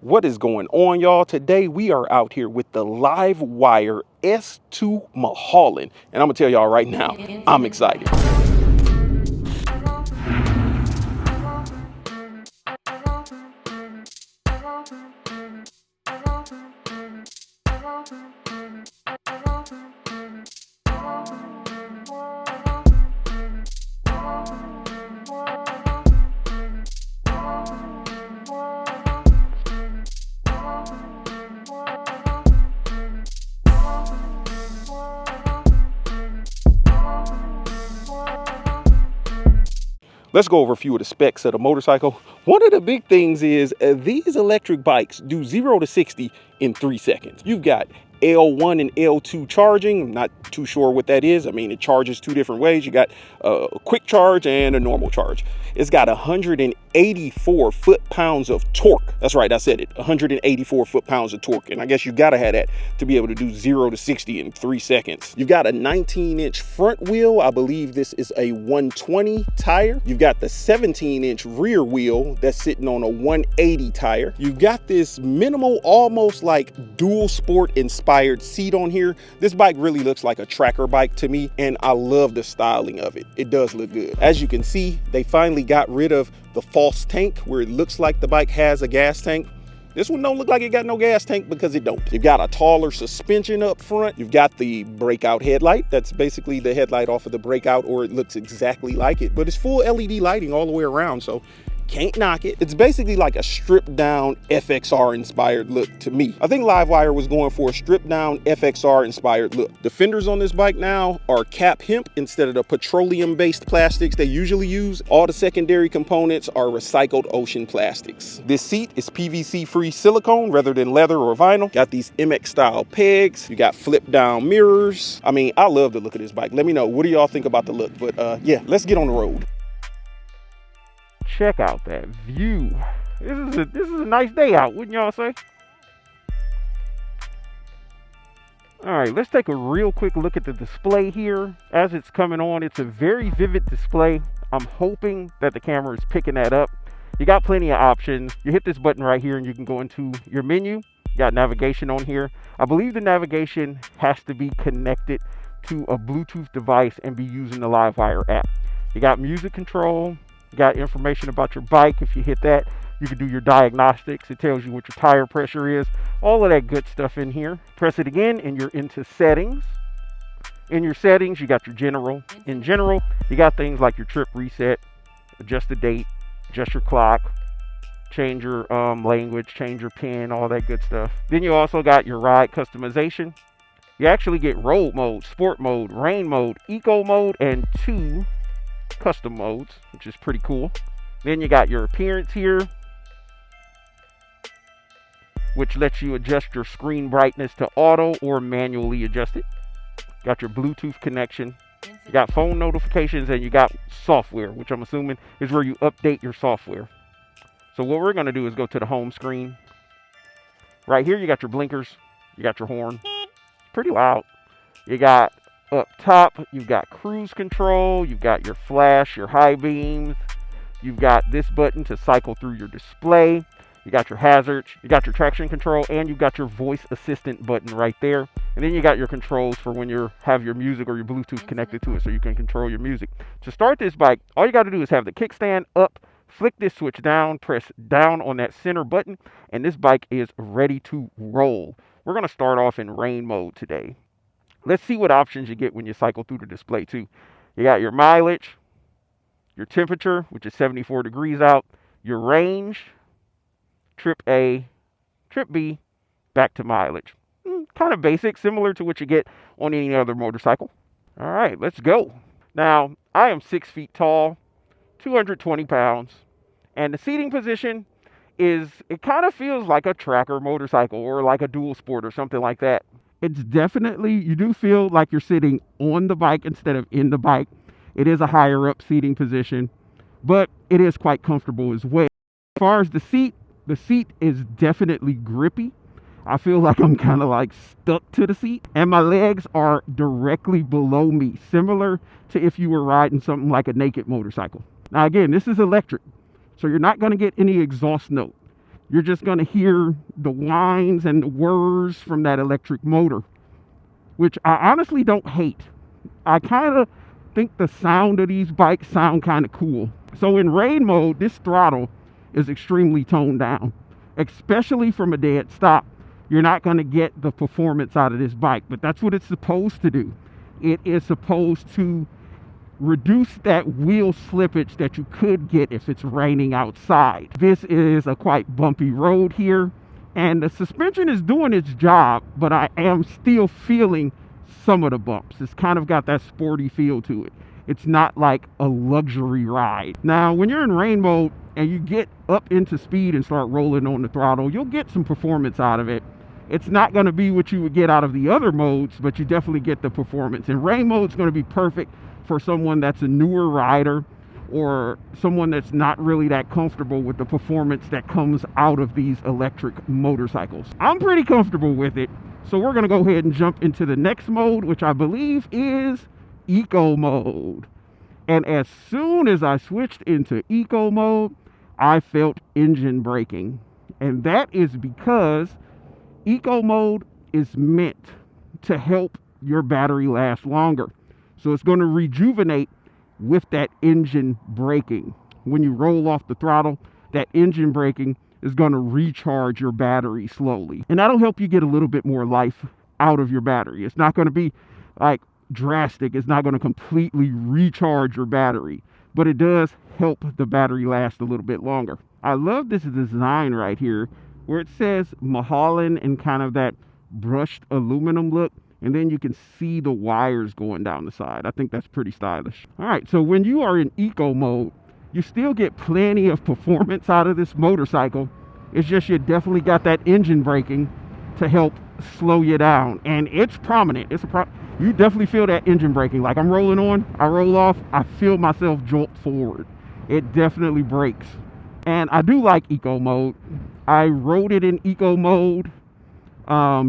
What is going on, y'all? Today we are out here with the LiveWire S2 Mulholland, and I'm gonna tell y'all right now, I'm excited. Let's go over a few of the specs of the motorcycle. One of the big things is these electric bikes do 0 to 60 in 3 seconds. You've got L1 and L2 charging. I'm not too sure what that is. I mean, it charges two different ways. You got a quick charge and a normal charge. It's got 184 foot-pounds of torque. That's right, I said it. 184 foot-pounds of torque. And I guess you gotta have that to be able to do 0 to 60 in 3 seconds. You've got a 19-inch front wheel. I believe this is a 120 tire. You've got the 17-inch rear wheel that's sitting on a 180 tire. You've got this minimal, almost like dual sport inspired seat on here. This bike really looks like a tracker bike to me, and I love the styling of it. It does look good. As you can see, they finally got rid of the false tank where it looks like the bike has a gas tank. This one don't look like it got no gas tank because it don't. You've got a taller suspension up front. You've got the breakout headlight. That's basically the headlight off of the breakout, or it looks exactly like it, but it's full LED lighting all the way around, so can't knock it. It's basically like a stripped down FXR inspired look to me. I think LiveWire was going for a stripped down FXR inspired look. The fenders on this bike now are cap hemp instead of the petroleum based plastics they usually use. All the secondary components are recycled ocean plastics. This seat is PVC free silicone rather than leather or vinyl. Got these MX style pegs. You got flip down mirrors. I mean, I love the look of this bike. Let me know, what do y'all think about the look? But yeah, let's get on the road. Check out that view. This is a nice day out, wouldn't y'all say? All right, let's take a real quick look at the display here. As it's coming on, it's a very vivid display. I'm hoping that the camera is picking that up. You got plenty of options. You hit this button right here and you can go into your menu. You got navigation on here. I believe the navigation has to be connected to a Bluetooth device and be using the LiveWire app. You got music control. You got information about your bike. If you hit that, you can do your diagnostics. It tells you what your tire pressure is. All of that good stuff in here. Press it again and you're into settings. In your settings, you got your general. In general, you got things like your trip reset, adjust the date, adjust your clock, change your language, change your pin, all that good stuff. Then you also got your ride customization. You actually get road mode, sport mode, rain mode, eco mode, and 2 custom modes, which is pretty cool. Then you got your appearance here, which lets you adjust your screen brightness to auto or manually adjust it. Got your Bluetooth connection. You got phone notifications, and you got software, which I'm assuming is where you update your software. So what we're going to do is go to the home screen. Right here you got your blinkers, you got your horn. It's pretty loud. You got up top, you've got cruise control, you've got your flash, your high beams, you've got this button to cycle through your display, you got your hazards, you got your traction control, and you've got your voice assistant button right there. And then you got your controls for when you have your music or your Bluetooth connected to it, so you can control your music. To start this bike, all you got to do is have the kickstand up, flick this switch down, press down on that center button, and this bike is ready to roll. We're going to start off in rain mode today. Let's see what options you get when you cycle through the display too. You got your mileage, your temperature, which is 74 degrees out, your range, trip A, trip B, back to mileage. Kind of basic, similar to what you get on any other motorcycle. All right, let's go. Now, I am 6 feet tall, 220 pounds, and the seating position is, it kind of feels like a tracker motorcycle or like a dual sport or something like that. It's definitely, you do feel like you're sitting on the bike instead of in the bike. It is a higher up seating position, but it is quite comfortable as well. As far as the seat is definitely grippy. I feel like I'm kind of like stuck to the seat, and my legs are directly below me, similar to if you were riding something like a naked motorcycle. Now again, this is electric, so you're not going to get any exhaust note. You're just going to hear the whines and the whirs from that electric motor, which I honestly don't hate. I kind of think the sound of these bikes sound kind of cool. So in rain mode, this throttle is extremely toned down, especially from a dead stop. You're not going to get the performance out of this bike, but that's what it's supposed to do. It is supposed to reduce that wheel slippage that you could get if it's raining outside. This is a quite bumpy road here, and the suspension is doing its job, but I am still feeling some of the bumps. It's kind of got that sporty feel to it. It's not like a luxury ride. Now, when you're in rain mode and you get up into speed and start rolling on the throttle, you'll get some performance out of it. It's not going to be what you would get out of the other modes, but you definitely get the performance. And rain mode is going to be perfect for someone that's a newer rider or someone that's not really that comfortable with the performance that comes out of these electric motorcycles. I'm pretty comfortable with it, so we're going to go ahead and jump into the next mode, which I believe is eco mode. And as soon as I switched into eco mode, I felt engine braking. And that is because eco mode is meant to help your battery last longer. So it's going to rejuvenate with that engine braking. When you roll off the throttle, that engine braking is going to recharge your battery slowly. And that'll help you get a little bit more life out of your battery. It's not going to be like drastic. It's not going to completely recharge your battery, but it does help the battery last a little bit longer. I love this design right here where it says Mulholland in kind of that brushed aluminum look. And then you can see the wires going down the side. I think that's pretty stylish. All right, so when you are in eco mode, you still get plenty of performance out of this motorcycle. It's just you definitely got that engine braking to help slow you down. And it's prominent. You definitely feel that engine braking. Like I'm rolling on, I roll off, I feel myself jolt forward. It definitely brakes. And I do like eco mode. I rode it in eco mode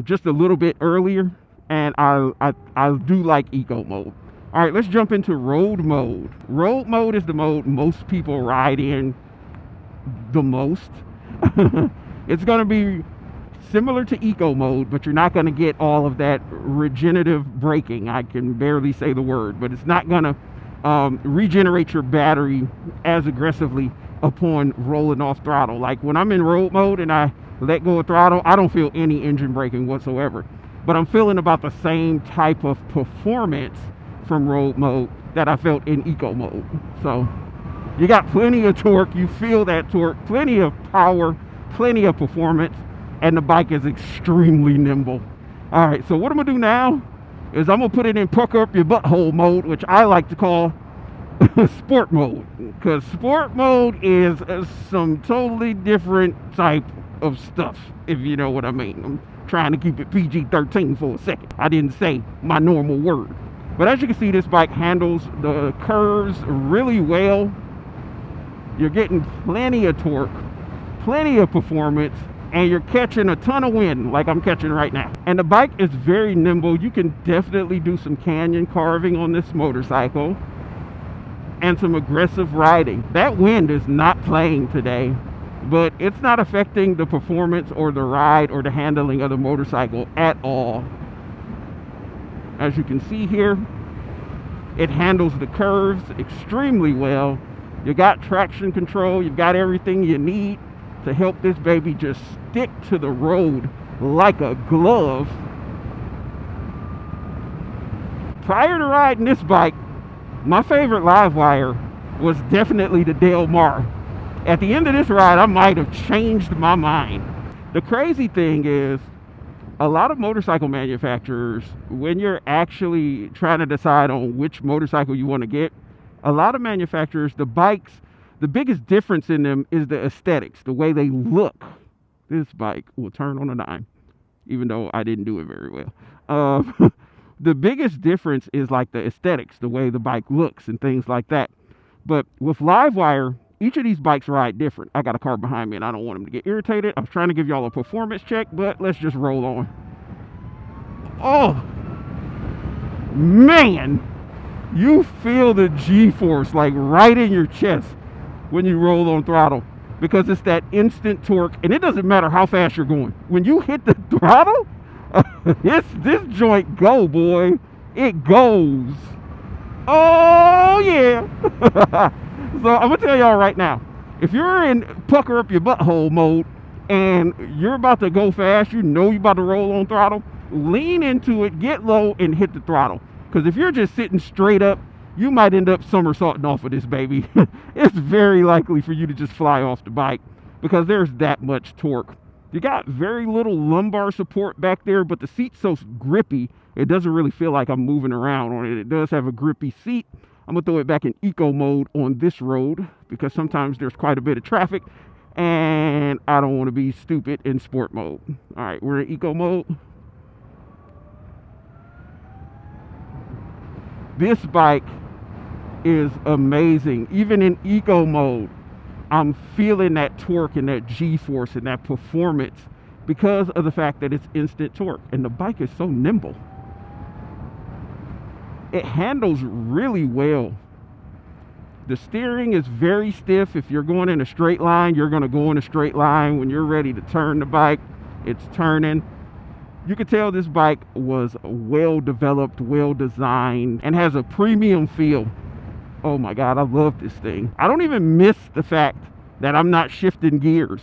just a little bit earlier. And I do like eco mode. All right, let's jump into road mode. Road mode is the mode most people ride in the most. It's going to be similar to eco mode, but you're not going to get all of that regenerative braking. I can barely say the word, but it's not going to regenerate your battery as aggressively upon rolling off throttle. Like when I'm in road mode and I let go of throttle, I don't feel any engine braking whatsoever. But I'm feeling about the same type of performance from road mode that I felt in eco mode. So you got plenty of torque, you feel that torque, plenty of power, plenty of performance, and the bike is extremely nimble. All right, so what I'm gonna do now is I'm gonna put it in pucker up your butthole mode, which I like to call sport mode, because sport mode is some totally different type of stuff, if you know what I mean. I'm trying to keep it PG-13 for a second. I didn't say my normal word. But as you can see, this bike handles the curves really well. You're getting plenty of torque, plenty of performance, and you're catching a ton of wind like I'm catching right now. And the bike is very nimble. You can definitely do some canyon carving on this motorcycle and some aggressive riding. That wind is not playing today, but it's not affecting the performance or the ride or the handling of the motorcycle at all. As you can see here, it handles the curves extremely well. You got traction control, you've got everything you need to help this baby just stick to the road like a glove. Prior to riding this bike, my favorite LiveWire was definitely the Del Mar. At the end of this ride, I might have changed my mind. The crazy thing is, a lot of motorcycle manufacturers, when you're actually trying to decide on which motorcycle you want to get, a lot of manufacturers, the bikes, the biggest difference in them is the aesthetics, the way they look. This bike will turn on a dime, even though I didn't do it very well. The biggest difference is like the aesthetics, the way the bike looks and things like that. But with LiveWire, each of these bikes ride different. I got a car behind me and I don't want them to get irritated. I was trying to give y'all a performance check, but let's just roll on. Oh, man, you feel the G-force like right in your chest when you roll on throttle. because it's that instant torque, and it doesn't matter how fast you're going. When you hit the throttle, this joint go, boy. It goes. Oh yeah. So I'm gonna tell y'all right now, if you're in pucker up your butthole mode and you're about to go fast, you know you're about to roll on throttle, lean into it, get low, and hit the throttle. Because if you're just sitting straight up, you might end up somersaulting off of this baby. It's very likely for you to just fly off the bike because there's that much torque. You got very little lumbar support back there, but the seat's so grippy, it doesn't really feel like I'm moving around on it. It does have a grippy seat. I'm gonna throw it back in eco mode on this road because sometimes there's quite a bit of traffic and I don't want to be stupid in sport mode. All right, we're in eco mode. This bike is amazing. Even in eco mode, I'm feeling that torque and that G-force and that performance because of the fact that it's instant torque, and the bike is so nimble. It handles really well. The steering is very stiff. If you're going in a straight line, you're going to go in a straight line. When you're ready to turn the bike, it's turning. You can tell this bike was well developed, well designed, and has a premium feel. Oh my God, I love this thing. I don't even miss the fact that I'm not shifting gears.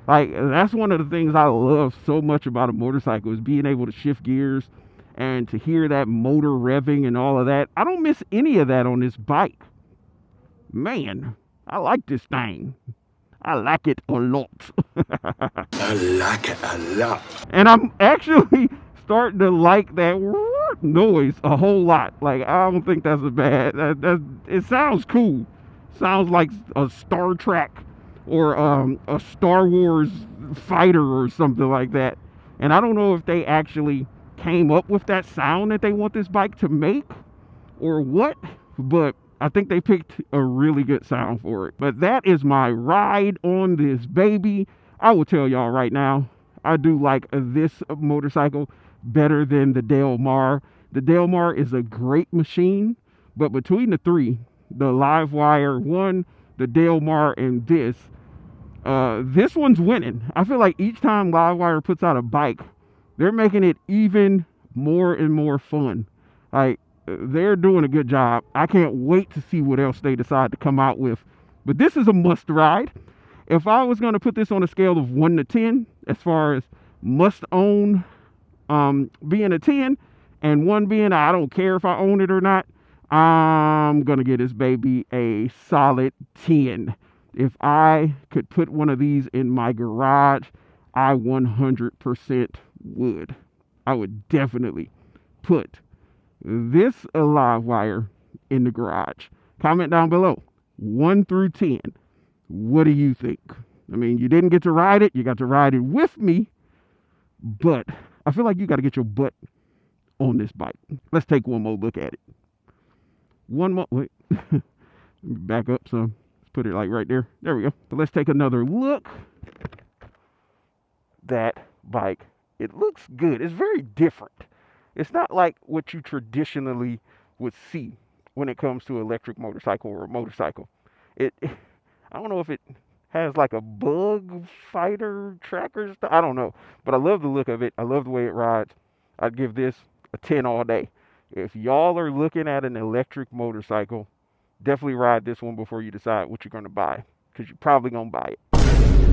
Like, that's one of the things I love so much about a motorcycle, is being able to shift gears and to hear that motor revving and all of that. I don't miss any of that on this bike. Man, I like this thing. I like it a lot. I like it a lot. And I'm actually starting to like that noise a whole lot. Like, I don't think that's a bad. It sounds cool. Sounds like a Star Trek or a Star Wars fighter or something like that. And I don't know if they actually came up with that sound that they want this bike to make or what, but I think they picked a really good sound for it. But that is my ride on this baby. I will tell y'all right now, I do like this motorcycle better than the Del Mar. The Del Mar is a great machine, but between the three, the LiveWire one, the Del Mar, and this one's winning. I feel like each time LiveWire puts out a bike, they're making it even more and more fun. Like, they're doing a good job. I can't wait to see what else they decide to come out with. But this is a must ride. If I was going to put this on a scale of 1 to 10, as far as must own being a 10, and 1 being I don't care if I own it or not, I'm going to give this baby a solid 10. If I could put one of these in my garage, I 100% would. I would definitely put this LiveWire in the garage. Comment down below, 1 through 10. What do you think? I mean, you didn't get to ride it. You got to ride it with me. But I feel like you got to get your butt on this bike. Let's take one more look at it. One more. Wait. Let me back up some. Let's put it like right there. There we go. So let's take another look. That bike. It looks good. It's very different. It's not like what you traditionally would see when it comes to electric motorcycle or a motorcycle. I don't know if it has like a bug fighter tracker stuff. I don't know. But I love the look of it. I love the way it rides. I'd give this a 10 all day. If y'all are looking at an electric motorcycle, definitely ride this one before you decide what you're going to buy, because you're probably going to buy it.